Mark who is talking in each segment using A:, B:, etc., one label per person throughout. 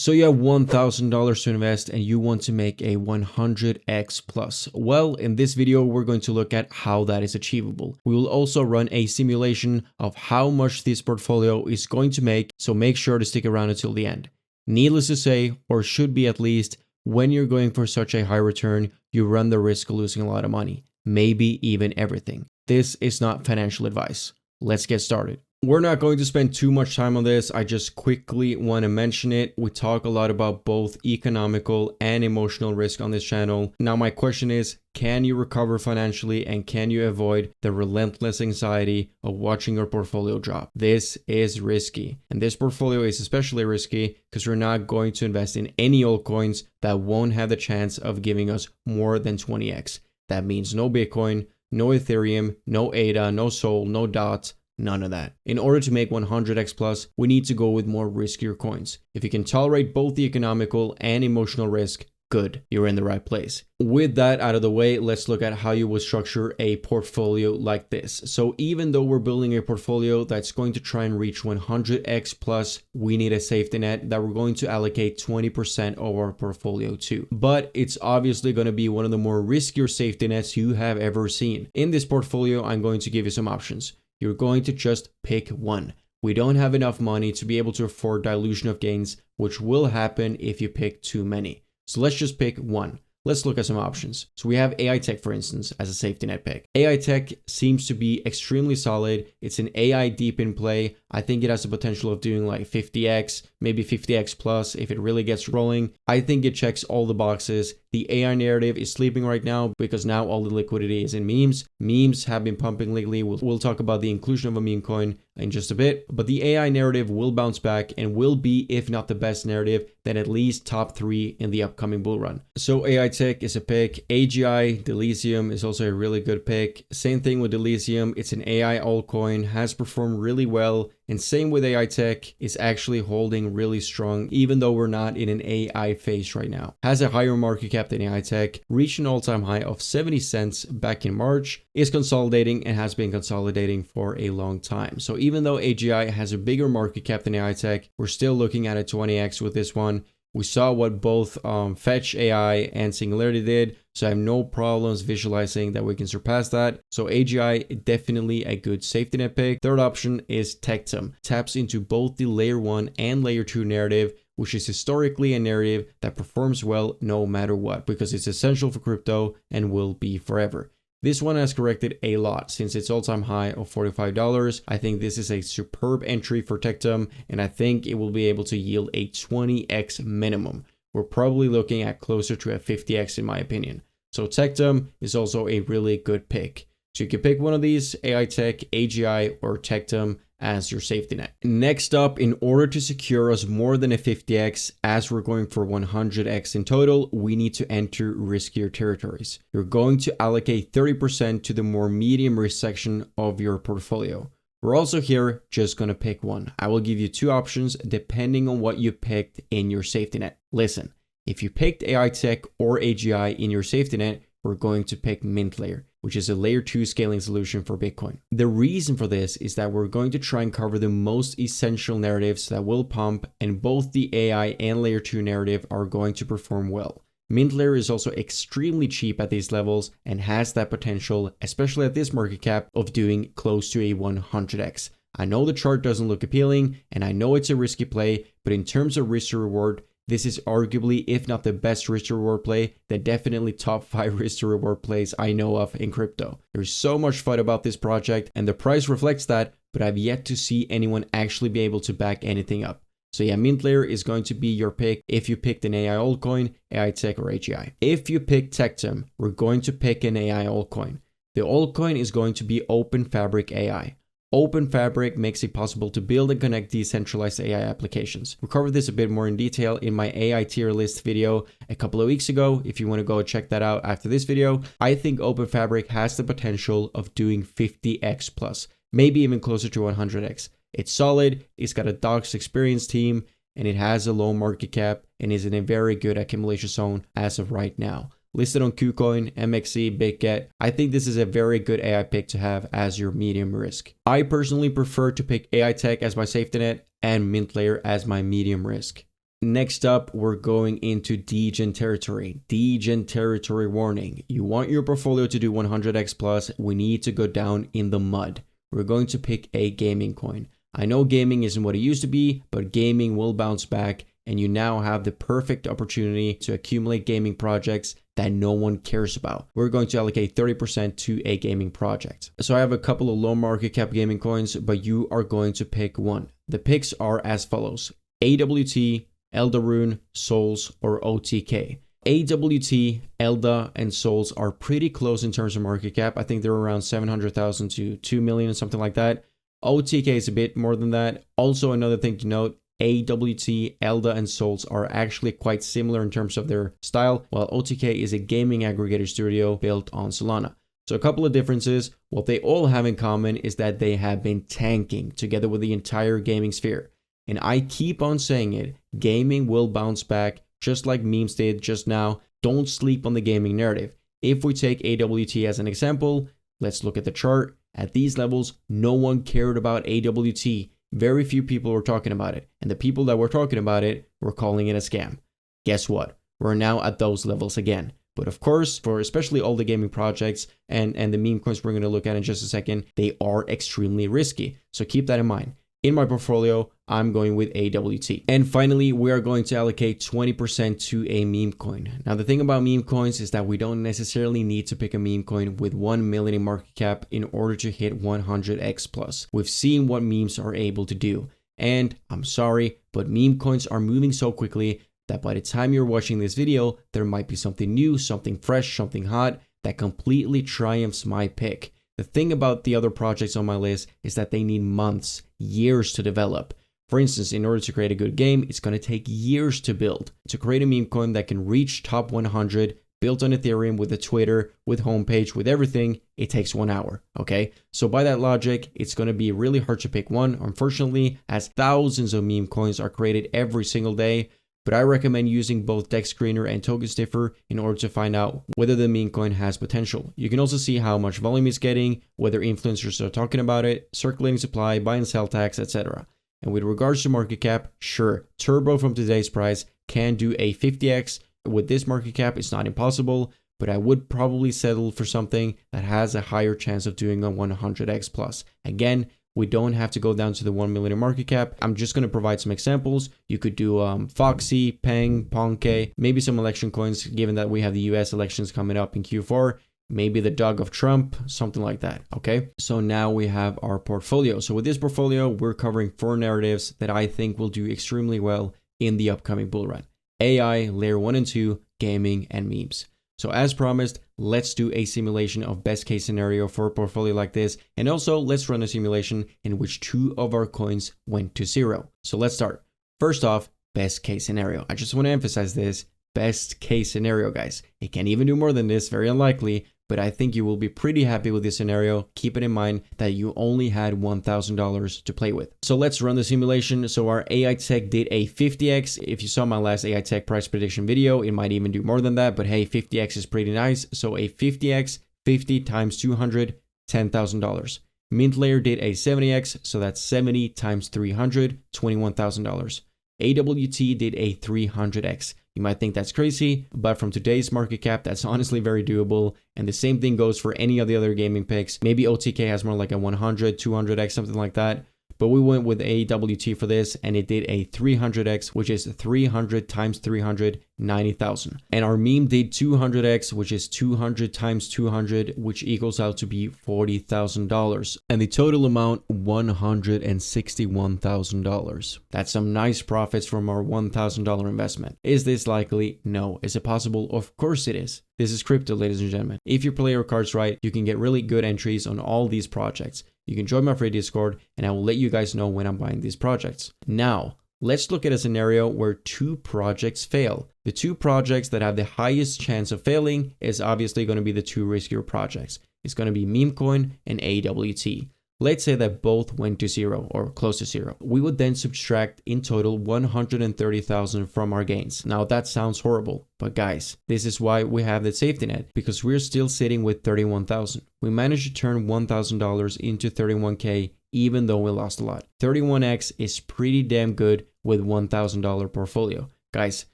A: So you have $1,000 to invest and you want to make a 100x plus. Well, in this video, we're going to look at how that is achievable. We will also run a simulation of how much this portfolio is going to make, so make sure to stick around until the end. Needless to say, or should be at least, when you're going for such a high return, you run the risk of losing a lot of money, maybe even everything. This is not financial advice. Let's get started. We're not going to spend too much time on this. I just quickly want to mention it. We talk a lot about both economical and emotional risk on this channel. Now, my question is, can you recover financially and can you avoid the relentless anxiety of watching your portfolio drop? This is risky. And this portfolio is especially risky because we're not going to invest in any altcoins that won't have the chance of giving us more than 20x. That means no Bitcoin, no Ethereum, no ADA, no Sol, no DOT. None of that. In order to make 100x plus, we need to go with more riskier coins. If you can tolerate both the economical and emotional risk, good, you're in the right place. With that out of the way, let's look at how you would structure a portfolio like this. So even though we're building a portfolio that's going to try and reach 100x plus, we need a safety net that we're going to allocate 20% of our portfolio to. But it's obviously going to be one of the more riskier safety nets you have ever seen. In this portfolio, I'm going to give you some options. You're going to just pick one. We don't have enough money to be able to afford dilution of gains, which will happen if you pick too many. So let's just pick one. Let's look at some options. So we have AI Tech, for instance, as a safety net pick. AI Tech seems to be extremely solid. It's an AI deep in play. I think it has the potential of doing like 50x, maybe 50x plus if it really gets rolling. I think it checks all the boxes. The AI narrative is sleeping right now because now all the liquidity is in memes. Memes have been pumping lately. We'll talk about the inclusion of a meme coin in just a bit, but the AI narrative will bounce back and will be, if not the best narrative, then at least top 3 in the upcoming bull run. So AI Tech is a pick. AGI, Delicium is also a really good pick. Same thing with Delicium. It's an AI altcoin, has performed really well. And same with AI Tech, is actually holding really strong, even though we're not in an AI phase right now. Has a higher market cap than AI Tech, reached an all-time high of 70 cents back in March, is consolidating and has been consolidating for a long time. So even though AGI has a bigger market cap than AI Tech, we're still looking at a 20x with this one. We saw what both Fetch AI and Singularity did, so I have no problems visualizing that we can surpass that. So AGI, definitely a good safety net pick. Third option is Tectum. Taps into both the layer 1 and layer 2 narrative, which is historically a narrative that performs well no matter what, because it's essential for crypto and will be forever. This one has corrected a lot since its all-time high of $45. I think this is a superb entry for Tectum, and I think it will be able to yield a 20x minimum. We're probably looking at closer to a 50x in my opinion. So Tectum is also a really good pick. So you can pick one of these, AI Tech, AGI, or Tectum as your safety net. Next up, in order to secure us more than a 50x, as we're going for 100x in total, we need to enter riskier territories. You're going to allocate 30% to the more medium risk section of your portfolio. We're also here just going to pick one. I will give you 2 options depending on what you picked in your safety net. Listen, if you picked AI Tech or AGI in your safety net, we're going to pick MintLayer, which is a layer 2 scaling solution for Bitcoin. The reason for this is that we're going to try and cover the most essential narratives that will pump, and both the AI and layer 2 narrative are going to perform well. MintLayer is also extremely cheap at these levels and has that potential, especially at this market cap, of doing close to a 100x. I know the chart doesn't look appealing and I know it's a risky play, but in terms of risk to reward, this is arguably, if not the best risk to reward play, then definitely top 5 risk to reward plays I know of in crypto. There's so much FUD about this project and the price reflects that, but I've yet to see anyone actually be able to back anything up. So yeah, MintLayer is going to be your pick if you picked an AI altcoin, AI Tech, or AGI. If you pick Tectum, we're going to pick an AI altcoin. The altcoin is going to be Open Fabric AI. Open Fabric makes it possible to build and connect decentralized AI applications. We covered this a bit more in detail in my AI tier list video a couple of weeks ago. If you want to go check that out after this video, I think Open Fabric has the potential of doing 50x plus, maybe even closer to 100x. It's solid, it's got a docs experience team, and it has a low market cap and is in a very good accumulation zone as of right now. Listed on KuCoin, MXC, BitGet. I think this is a very good AI pick to have as your medium risk. I personally prefer to pick AI Tech as my safety net and MintLayer as my medium risk. Next up, we're going into degen territory. Degen territory warning. You want your portfolio to do 100x plus, we need to go down in the mud. We're going to pick a gaming coin. I know gaming isn't what it used to be, but gaming will bounce back, and you now have the perfect opportunity to accumulate gaming projects that no one cares about. We're going to allocate 30% to a gaming project. So I have a couple of low market cap gaming coins, but you are going to pick one. The picks are as follows: AWT, Eldarune, Souls, or OTK. AWT, Elda, and Souls are pretty close in terms of market cap. I think they're around 700,000 to 2 million, something like that. OTK is a bit more than that. Also, another thing to note, AWT, Elda, and Souls are actually quite similar in terms of their style, while OTK is a gaming aggregator studio built on Solana. So a couple of differences. What they all have in common is that they have been tanking together with the entire gaming sphere. And I keep on saying it, gaming will bounce back just like memes did just now. Don't sleep on the gaming narrative. If we take AWT as an example, let's look at the chart. At these levels, no one cared about AWT. Very few people were talking about it. And the people that were talking about it were calling it a scam. Guess what? We're now at those levels again. But of course, for especially all the gaming projects and the meme coins we're going to look at in just a second, they are extremely risky. So keep that in mind. In my portfolio, I'm going with AWT. And finally, we are going to allocate 20% to a meme coin. Now, the thing about meme coins is that we don't necessarily need to pick a meme coin with 1 million in market cap in order to hit 100x plus. We've seen what memes are able to do. And I'm sorry, but meme coins are moving so quickly that by the time you're watching this video, there might be something new, something fresh, something hot that completely triumphs my pick. The thing about the other projects on my list is that they need months, years to develop. For instance, in order to create a good game, it's going to take years to build. To create a meme coin that can reach top 100, built on Ethereum with a Twitter, with homepage, with everything, it takes 1 hour, okay? So by that logic, it's going to be really hard to pick one, unfortunately, as thousands of meme coins are created every single day. But I recommend using both Dex Screener and Token Sniffer in order to find out whether the meme coin has potential. You can also see how much volume it's getting, whether influencers are talking about it, circulating supply, buy and sell tags, etc. And with regards to market cap, sure, Turbo from today's price can do a 50x. With this market cap, it's not impossible, but I would probably settle for something that has a higher chance of doing a 100x plus. Again, we don't have to go down to the 1 million in market cap. I'm just going to provide some examples. You could do Foxy, Peng, Ponke, maybe some election coins, given that we have the US elections coming up in Q4. Maybe the dog of Trump, something like that, okay? So now we have our portfolio. So with this portfolio, we're covering 4 narratives that I think will do extremely well in the upcoming bull run. AI, layer 1 and 2, gaming, and memes. So as promised, let's do a simulation of best case scenario for a portfolio like this. And also let's run a simulation in which 2 of our coins went to 0. So let's start. First off, best case scenario. I just want to emphasize this, best case scenario, guys. It can even do more than this, very unlikely, but I think you will be pretty happy with this scenario. Keep it in mind that you only had $1,000 to play with. So let's run the simulation. So our AI Tech did a 50x. If you saw my last AI Tech price prediction video, it might even do more than that, but hey, 50x is pretty nice. So a 50x, 50 times 200, $10,000. Mint Layer did a 70x, so that's 70 times 300, $21,000. AWT did a 300x. You might think that's crazy, but from today's market cap, that's honestly very doable. And the same thing goes for any of the other gaming picks. Maybe OTK has more like a 100, 200x, something like that. But we went with AWT for this, and it did a 300x, which is 300 times 300, 90,000. And our meme did 200x, which is 200 times 200, which equals out to be $40,000. And the total amount, $161,000. That's some nice profits from our $1,000 investment. Is this likely? No. Is it possible? Of course it is. This is crypto, ladies and gentlemen. If you play your cards right, you can get really good entries on all these projects. You can join my free Discord, and I will let you guys know when I'm buying these projects. Now, let's look at a scenario where 2 projects fail. The 2 projects that have the highest chance of failing is obviously going to be the 2 riskier projects. It's going to be Memecoin and AWT. Let's say that both went to 0 or close to 0. We would then subtract in total 130,000 from our gains. Now that sounds horrible, but guys, this is why we have the safety net, because we're still sitting with 31,000. We managed to turn $1,000 into 31K even though we lost a lot. 31x is pretty damn good with $1,000 portfolio. Guys,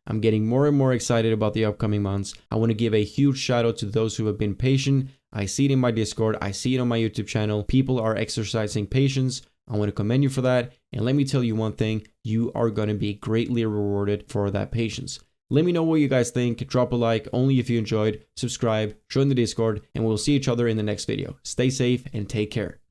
A: I'm getting more and more excited about the upcoming months. I want to give a huge shout out to those who have been patient. I see it in my Discord. I see it on my YouTube channel. People are exercising patience. I want to commend you for that. And let me tell you one thing, you are going to be greatly rewarded for that patience. Let me know what you guys think. Drop a like only if you enjoyed. Subscribe, join the Discord, and we'll see each other in the next video. Stay safe and take care.